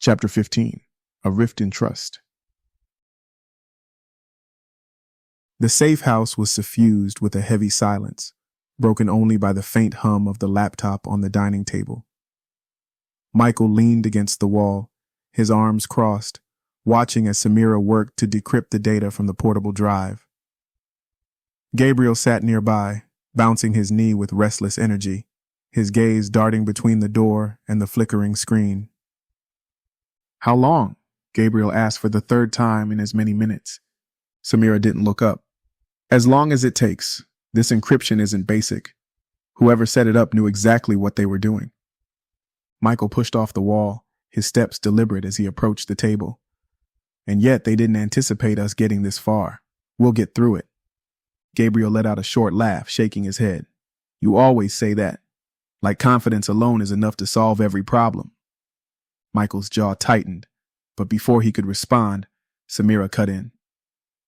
Chapter 15. A Rift in Trust. The safe house was suffused with a heavy silence, broken only by the faint hum of the laptop on the dining table. Michael leaned against the wall, his arms crossed, watching as Samira worked to decrypt the data from the portable drive. Gabriel sat nearby, bouncing his knee with restless energy, his gaze darting between the door and the flickering screen. "How long?" Gabriel asked for the third time in as many minutes. Samira didn't look up. "As long as it takes. This encryption isn't basic. Whoever set it up knew exactly what they were doing." Michael pushed off the wall, his steps deliberate as he approached the table. "And yet they didn't anticipate us getting this far. We'll get through it." Gabriel let out a short laugh, shaking his head. "You always say that. Like confidence alone is enough to solve every problem." Michael's jaw tightened, but before he could respond, Samira cut in.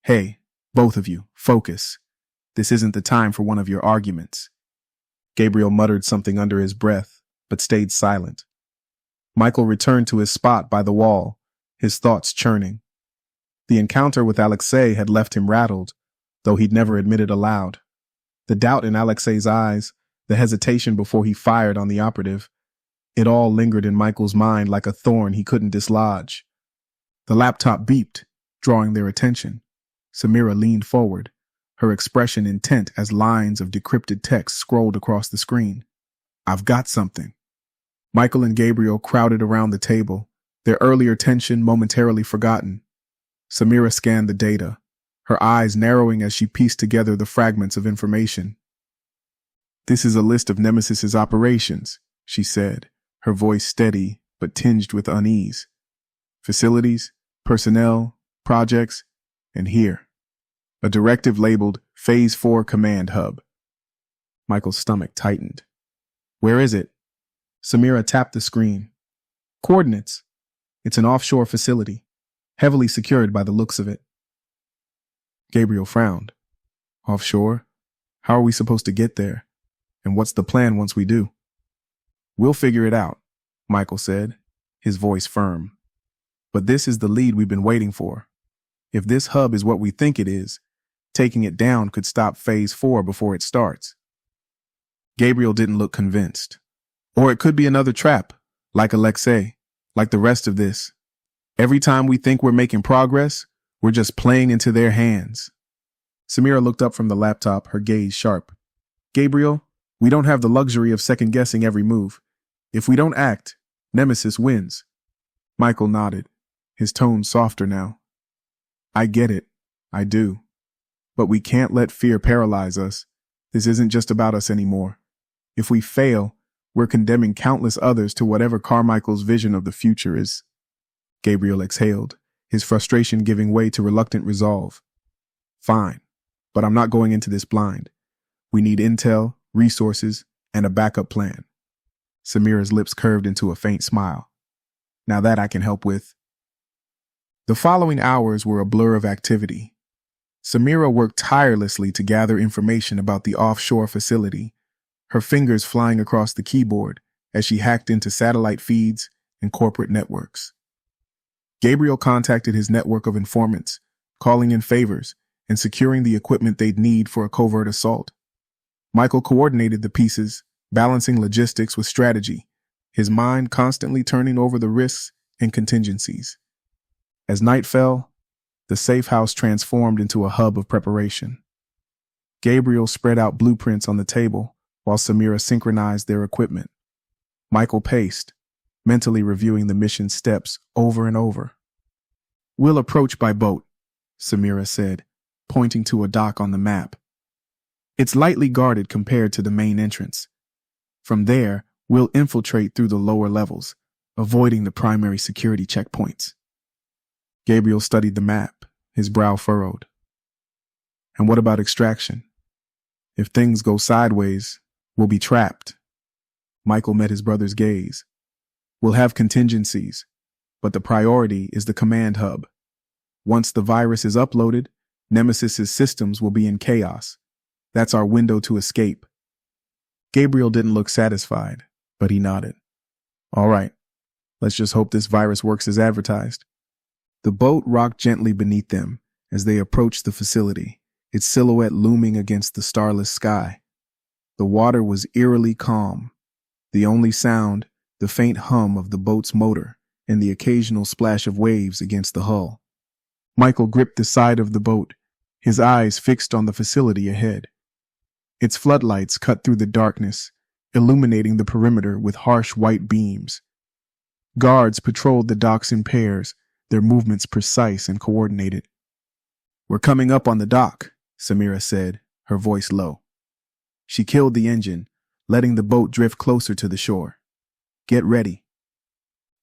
"Hey, both of you, focus. This isn't the time for one of your arguments." Gabriel muttered something under his breath, but stayed silent. Michael returned to his spot by the wall, his thoughts churning. The encounter with Alexei had left him rattled, though he'd never admitted aloud. The doubt in Alexei's eyes, the hesitation before he fired on the operative, it all lingered in Michael's mind like a thorn he couldn't dislodge. The laptop beeped, drawing their attention. Samira leaned forward, her expression intent as lines of decrypted text scrolled across the screen. "I've got something." Michael and Gabriel crowded around the table, their earlier tension momentarily forgotten. Samira scanned the data, her eyes narrowing as she pieced together the fragments of information. "This is a list of Nemesis's operations," she said, her voice steady but tinged with unease. "Facilities, personnel, projects, and here, a directive labeled Phase 4 Command Hub." Michael's stomach tightened. "Where is it?" Samira tapped the screen. "Coordinates. It's an offshore facility, heavily secured by the looks of it." Gabriel frowned. "Offshore? How are we supposed to get there? And what's the plan once we do?" "We'll figure it out," Michael said, his voice firm. "But this is the lead we've been waiting for. If this hub is what we think it is, taking it down could stop Phase 4 before it starts." Gabriel didn't look convinced. "Or it could be another trap, like Alexei, like the rest of this. Every time we think we're making progress, we're just playing into their hands." Samira looked up from the laptop, her gaze sharp. "Gabriel, we don't have the luxury of second-guessing every move. If we don't act, Nemesis wins." Michael nodded, his tone softer now. "I get it. I do. But we can't let fear paralyze us. This isn't just about us anymore. If we fail, we're condemning countless others to whatever Carmichael's vision of the future is." Gabriel exhaled, his frustration giving way to reluctant resolve. "Fine, but I'm not going into this blind. We need intel, resources, and a backup plan." Samira's lips curved into a faint smile. "Now that I can help with." The following hours were a blur of activity. Samira worked tirelessly to gather information about the offshore facility, her fingers flying across the keyboard as she hacked into satellite feeds and corporate networks. Gabriel contacted his network of informants, calling in favors and securing the equipment they'd need for a covert assault. Michael coordinated the pieces, balancing logistics with strategy, his mind constantly turning over the risks and contingencies. As night fell, the safe house transformed into a hub of preparation. Gabriel spread out blueprints on the table while Samira synchronized their equipment. Michael paced, mentally reviewing the mission's steps over and over. "We'll approach by boat," Samira said, pointing to a dock on the map. "It's lightly guarded compared to the main entrance. From there, we'll infiltrate through the lower levels, avoiding the primary security checkpoints." Gabriel studied the map, his brow furrowed. "And what about extraction? If things go sideways, we'll be trapped." Michael met his brother's gaze. "We'll have contingencies, but the priority is the command hub. Once the virus is uploaded, Nemesis's systems will be in chaos. That's our window to escape." Gabriel didn't look satisfied, but he nodded. "All right, Let's just hope this virus works as advertised. The boat rocked gently beneath them as they approached the facility, its silhouette looming against the starless sky. The water was eerily calm. The only sound, the faint hum of the boat's motor and the occasional splash of waves against the hull. Michael gripped the side of the boat, his eyes fixed on the facility ahead. Its floodlights cut through the darkness, illuminating the perimeter with harsh white beams. Guards patrolled the docks in pairs, their movements precise and coordinated. "We're coming up on the dock," Samira said, her voice low. She killed the engine, letting the boat drift closer to the shore. "Get ready."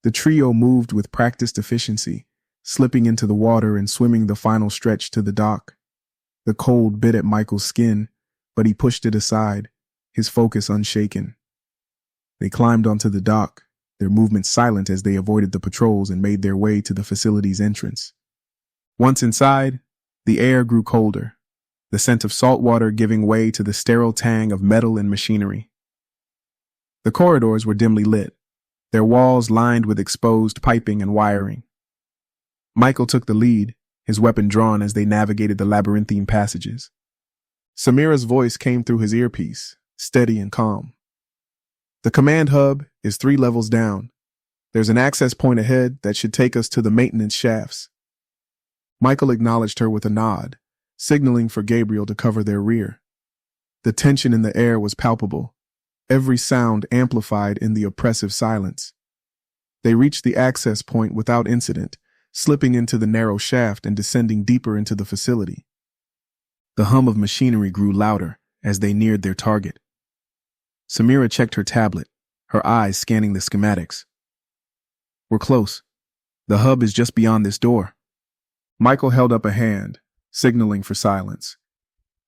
The trio moved with practiced efficiency, slipping into the water and swimming the final stretch to the dock. The cold bit at Michael's skin, but he pushed it aside, his focus unshaken. They climbed onto the dock, their movements silent as they avoided the patrols and made their way to the facility's entrance. Once inside, the air grew colder, the scent of salt water giving way to the sterile tang of metal and machinery. The corridors were dimly lit, their walls lined with exposed piping and wiring. Michael took the lead, his weapon drawn as they navigated the labyrinthine passages. Samira's voice came through his earpiece, steady and calm. "The command hub is 3 levels down. There's an access point ahead that should take us to the maintenance shafts." Michael acknowledged her with a nod, signaling for Gabriel to cover their rear. The tension in the air was palpable, every sound amplified in the oppressive silence. They reached the access point without incident, slipping into the narrow shaft and descending deeper into the facility. The hum of machinery grew louder as they neared their target. Samira checked her tablet, her eyes scanning the schematics. "We're close. The hub is just beyond this door." Michael held up a hand, signaling for silence.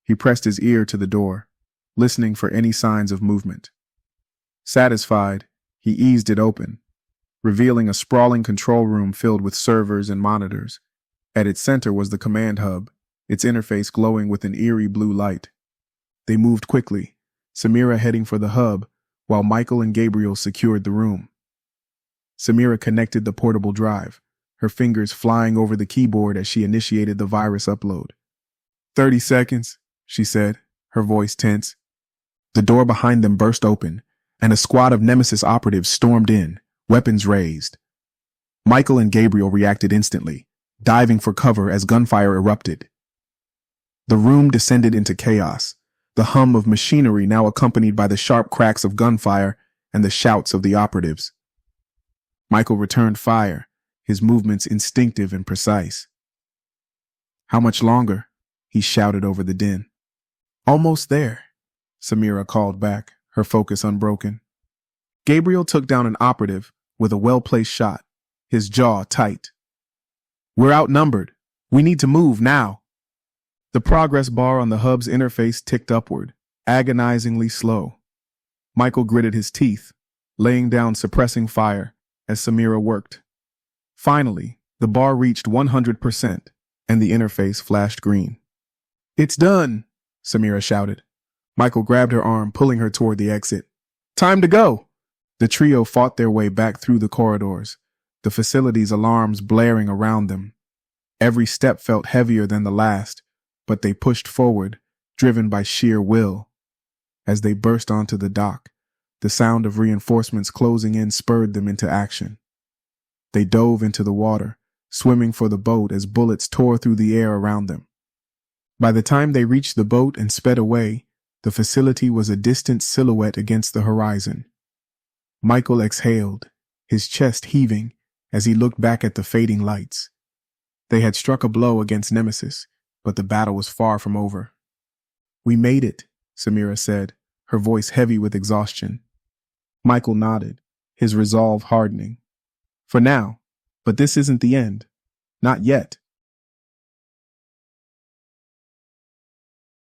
He pressed his ear to the door, listening for any signs of movement. Satisfied, he eased it open, revealing a sprawling control room filled with servers and monitors. At its center was the command hub, its interface glowing with an eerie blue light. They moved quickly, Samira heading for the hub, while Michael and Gabriel secured the room. Samira connected the portable drive, her fingers flying over the keyboard as she initiated the virus upload. 30 seconds, she said, her voice tense. The door behind them burst open, and a squad of Nemesis operatives stormed in, weapons raised. Michael and Gabriel reacted instantly, diving for cover as gunfire erupted. The room descended into chaos, the hum of machinery now accompanied by the sharp cracks of gunfire and the shouts of the operatives. Michael returned fire, his movements instinctive and precise. "How much longer?" he shouted over the din. "Almost there," Samira called back, her focus unbroken. Gabriel took down an operative with a well-placed shot, his jaw tight. "We're outnumbered. We need to move now." The progress bar on the hub's interface ticked upward, agonizingly slow. Michael gritted his teeth, laying down suppressing fire as Samira worked. Finally, the bar reached 100%, and the interface flashed green. "It's done," Samira shouted. Michael grabbed her arm, pulling her toward the exit. "Time to go!" The trio fought their way back through the corridors, the facility's alarms blaring around them. Every step felt heavier than the last, but they pushed forward, driven by sheer will. As they burst onto the dock, the sound of reinforcements closing in spurred them into action. They dove into the water, swimming for the boat as bullets tore through the air around them. By the time they reached the boat and sped away, the facility was a distant silhouette against the horizon. Michael exhaled, his chest heaving as he looked back at the fading lights. They had struck a blow against Nemesis, but the battle was far from over. "We made it," Samira said, her voice heavy with exhaustion. Michael nodded, his resolve hardening. "For now, but this isn't the end. Not yet."